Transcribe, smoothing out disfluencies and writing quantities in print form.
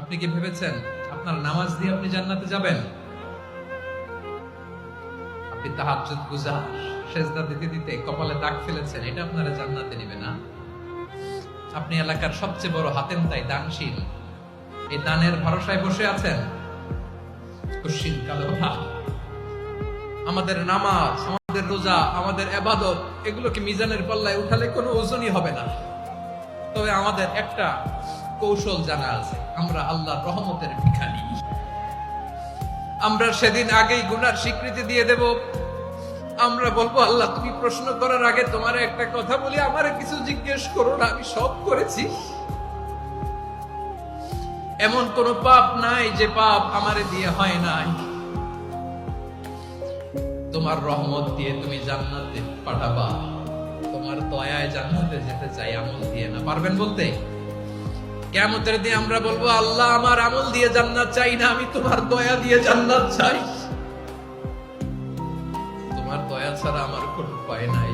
আপনি কি ভেবেছেন আপনার নামাজ দিয়ে আপনি জান্নাতে যাবেন? আপনি তাহাজ্জুদ গুজার, সেজদা দিতে দিতে কপালে দাগ ফেলেছেন, এটা আপনারা জান্নাতে নেবে না। আপনি এলাকার সবচেয়ে বড় হাতেম তাই দানশীল, এই দানের ভরসায় বসে আছেন। কুশ্চিন কালো ভাব। আমাদের নামাজ, আমাদের রোজা, আমাদের ইবাদত, এগুলোকে মিজানের পাল্লায় উঠালে কোনো ওজনই হবে না। তবে আমাদের একটা কৌশল জানা আছে, আমরা আল্লাহর রহমতের ভিখারি। আমরা সেদিন আগেই গুনার স্বীকৃতি দিয়ে দেব। আমরা বলবো, আল্লাহ তুমি প্রশ্ন করার আগে তোমার একটা কথা বলি, আমারে কিছু জিজ্ঞেস করো না, আমি সব করেছি। এমন কোন পাপ নাই যে পাপ আমারে দিয়ে হয় নাই। তোমার রহমত দিয়ে তুমি জান্নাতে পাঠাবা, তোমার দয়ায় জান্নাতে যেতে চাই, আমল দিয়ে না। পারবেন বলতে? কিয়ামতের দিন আমরা বলবো, আল্লাহ আমার আমল দিয়ে জান্নাত চাই না, আমি তোমার দয়া দিয়ে জান্নাত চাই। তোমার দয়া ছাড়া আমার কোনো উপায় নাই।